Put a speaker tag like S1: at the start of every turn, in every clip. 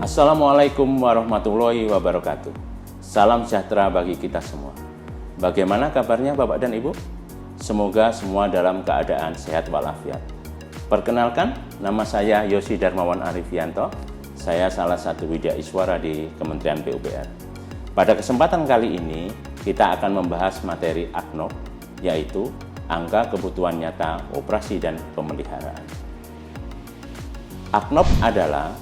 S1: Assalamualaikum warahmatullahi wabarakatuh. Salam sejahtera bagi kita semua. Bagaimana kabarnya Bapak dan Ibu? Semoga semua dalam keadaan sehat walafiat. Perkenalkan, nama saya Yosi Darmawan Arifianto. Saya salah satu Widyaiswara di Kementerian PUPR. Pada kesempatan kali ini, kita akan membahas materi AKNOP, yaitu Angka Kebutuhan Nyata Operasi dan Pemeliharaan. AKNOP adalah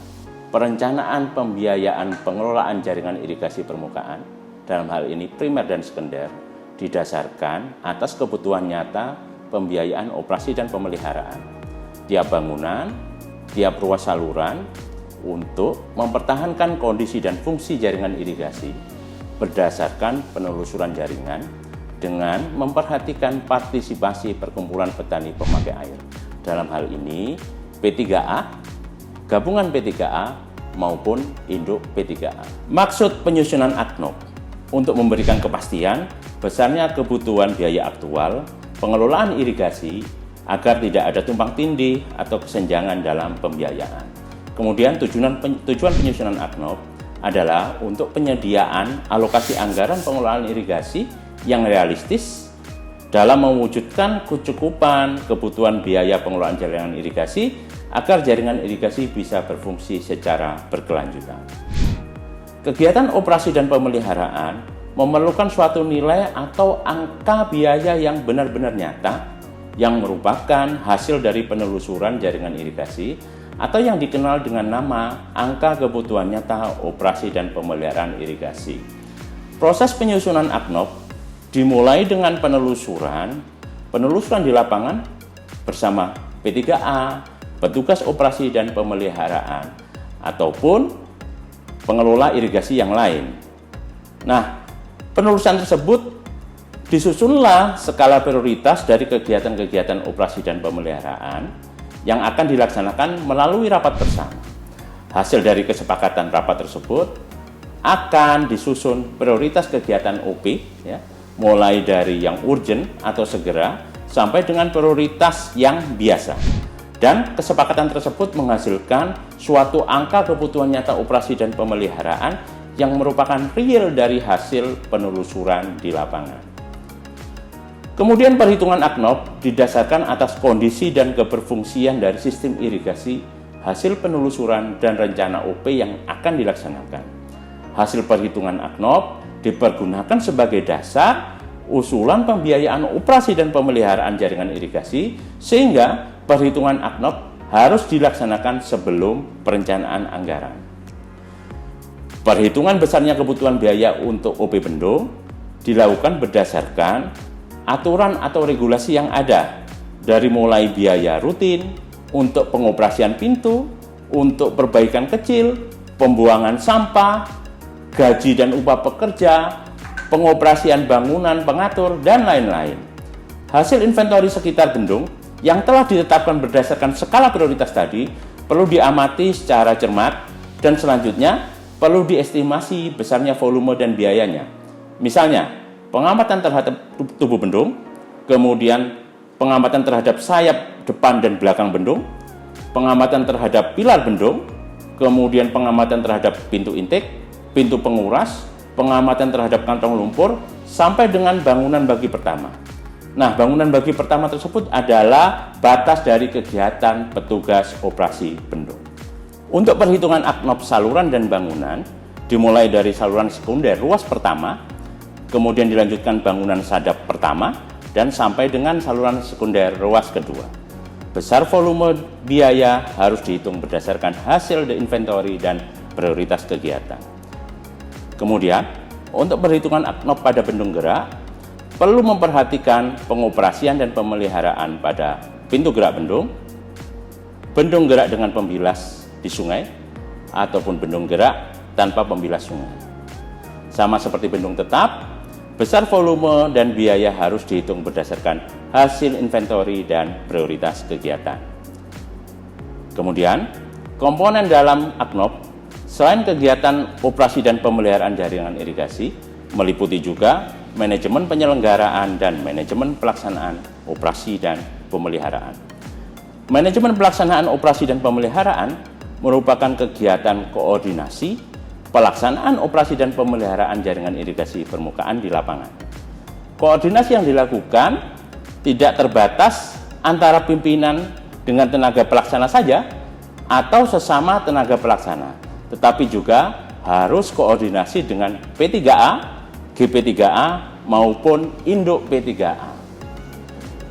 S1: perencanaan pembiayaan pengelolaan jaringan irigasi permukaan, dalam hal ini primer dan sekunder, didasarkan atas kebutuhan nyata pembiayaan operasi dan pemeliharaan tiap bangunan, tiap ruas saluran untuk mempertahankan kondisi dan fungsi jaringan irigasi berdasarkan penelusuran jaringan dengan memperhatikan partisipasi perkumpulan petani pemakai air. Dalam hal ini P3A, gabungan P3A maupun induk P3A. Maksud penyusunan AKNOP untuk memberikan kepastian besarnya kebutuhan biaya aktual pengelolaan irigasi agar tidak ada tumpang tindih atau kesenjangan dalam pembiayaan. Kemudian tujuan penyusunan AKNOP adalah untuk penyediaan alokasi anggaran pengelolaan irigasi yang realistis dalam mewujudkan kecukupan kebutuhan biaya pengelolaan jaringan irigasi agar jaringan irigasi bisa berfungsi secara berkelanjutan. Kegiatan operasi dan pemeliharaan memerlukan suatu nilai atau angka biaya yang benar-benar nyata yang merupakan hasil dari penelusuran jaringan irigasi atau yang dikenal dengan nama angka kebutuhan nyata operasi dan pemeliharaan irigasi. Proses penyusunan AKNOP dimulai dengan penelusuran di lapangan bersama P3A, petugas operasi dan pemeliharaan, ataupun pengelola irigasi yang lain. Nah, penelusuran tersebut disusunlah skala prioritas dari kegiatan-kegiatan operasi dan pemeliharaan yang akan dilaksanakan melalui rapat bersama. Hasil dari kesepakatan rapat tersebut akan disusun prioritas kegiatan OP, ya, mulai dari yang urgent atau segera sampai dengan prioritas yang biasa. Dan kesepakatan tersebut menghasilkan suatu angka kebutuhan nyata operasi dan pemeliharaan yang merupakan real dari hasil penelusuran di lapangan. Kemudian perhitungan AKNOP didasarkan atas kondisi dan keberfungsian dari sistem irigasi, hasil penelusuran dan rencana OP yang akan dilaksanakan. Hasil perhitungan AKNOP dipergunakan sebagai dasar usulan pembiayaan operasi dan pemeliharaan jaringan irigasi sehingga perhitungan AKNOP harus dilaksanakan sebelum perencanaan anggaran. Perhitungan besarnya kebutuhan biaya untuk OP bendung dilakukan berdasarkan aturan atau regulasi yang ada, dari mulai biaya rutin untuk pengoperasian pintu, untuk perbaikan kecil, pembuangan sampah, gaji dan upah pekerja, pengoperasian bangunan pengatur, dan lain-lain. Hasil inventori sekitar bendung yang telah ditetapkan berdasarkan skala prioritas tadi perlu diamati secara cermat dan selanjutnya perlu diestimasi besarnya volume dan biayanya. Misalnya, pengamatan terhadap tubuh bendung, kemudian pengamatan terhadap sayap depan dan belakang bendung, pengamatan terhadap pilar bendung, kemudian pengamatan terhadap pintu intake, pintu penguras, pengamatan terhadap kantong lumpur, sampai dengan bangunan bagi pertama. Nah, bangunan bagi pertama tersebut adalah batas dari kegiatan petugas operasi bendung. Untuk perhitungan AKNOP saluran dan bangunan, dimulai dari saluran sekunder ruas pertama, kemudian dilanjutkan bangunan sadap pertama, dan sampai dengan saluran sekunder ruas kedua. Besar volume biaya harus dihitung berdasarkan hasil inventory dan prioritas kegiatan. Kemudian, untuk perhitungan AKNOP pada bendung gerak, perlu memperhatikan pengoperasian dan pemeliharaan pada pintu gerak bendung gerak dengan pembilas di sungai, ataupun bendung gerak tanpa pembilas sungai. Sama seperti bendung tetap, besar volume dan biaya harus dihitung berdasarkan hasil inventory dan prioritas kegiatan. Kemudian, komponen dalam AKNOP selain kegiatan operasi dan pemeliharaan jaringan irigasi, meliputi juga manajemen penyelenggaraan dan manajemen pelaksanaan operasi dan pemeliharaan. Manajemen pelaksanaan operasi dan pemeliharaan merupakan kegiatan koordinasi pelaksanaan operasi dan pemeliharaan jaringan irigasi permukaan di lapangan. Koordinasi yang dilakukan tidak terbatas antara pimpinan dengan tenaga pelaksana saja atau sesama tenaga pelaksana, tetapi juga harus koordinasi dengan P3A, GP3A maupun Induk P3A.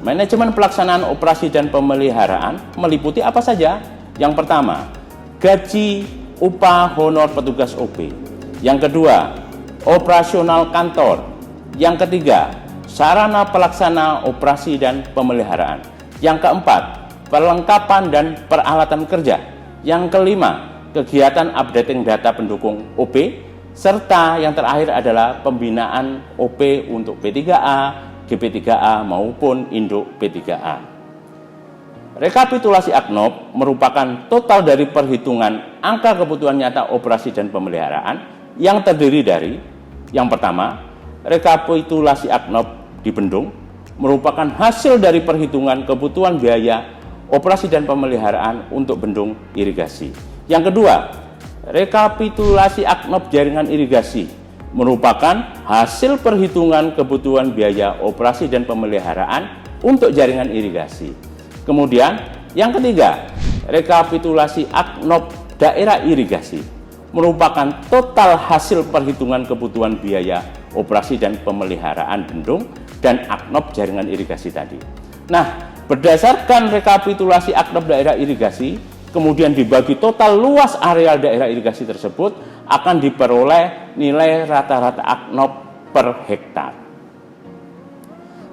S1: Manajemen pelaksanaan operasi dan pemeliharaan meliputi apa saja? Yang pertama, gaji, upah, honor petugas OP. Yang kedua, operasional kantor. Yang ketiga, sarana pelaksana operasi dan pemeliharaan. Yang keempat, perlengkapan dan peralatan kerja. Yang kelima, kegiatan updating data pendukung OP. Serta yang terakhir adalah pembinaan OP untuk P3A, GP3A maupun Induk P3A. Rekapitulasi AKNOP merupakan total dari perhitungan angka kebutuhan nyata operasi dan pemeliharaan yang terdiri dari yang pertama, rekapitulasi AKNOP di bendung merupakan hasil dari perhitungan kebutuhan biaya operasi dan pemeliharaan untuk bendung irigasi. Yang kedua, rekapitulasi AKNOP jaringan irigasi merupakan hasil perhitungan kebutuhan biaya operasi dan pemeliharaan untuk jaringan irigasi. Kemudian, yang ketiga, rekapitulasi AKNOP daerah irigasi merupakan total hasil perhitungan kebutuhan biaya operasi dan pemeliharaan bendung dan AKNOP jaringan irigasi tadi. Nah, berdasarkan rekapitulasi AKNOP daerah irigasi, kemudian dibagi total luas areal daerah irigasi tersebut, akan diperoleh nilai rata-rata AKNOP per hektar.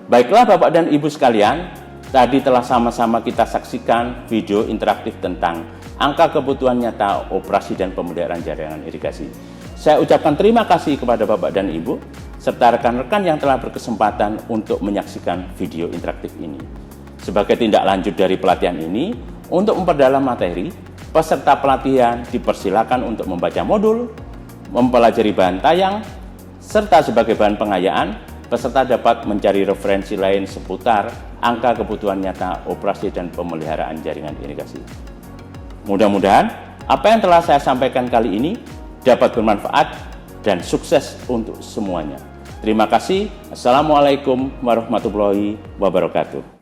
S1: Baiklah Bapak dan Ibu sekalian, tadi telah sama-sama kita saksikan video interaktif tentang angka kebutuhan nyata operasi dan pemeliharaan jaringan irigasi. Saya ucapkan terima kasih kepada Bapak dan Ibu, serta rekan-rekan yang telah berkesempatan untuk menyaksikan video interaktif ini. Sebagai tindak lanjut dari pelatihan ini, untuk memperdalam materi, peserta pelatihan dipersilakan untuk membaca modul, mempelajari bahan tayang, serta sebagai bahan pengayaan, peserta dapat mencari referensi lain seputar angka kebutuhan nyata operasi dan pemeliharaan jaringan irigasi. Mudah-mudahan apa yang telah saya sampaikan kali ini dapat bermanfaat dan sukses untuk semuanya. Terima kasih. Assalamualaikum warahmatullahi wabarakatuh.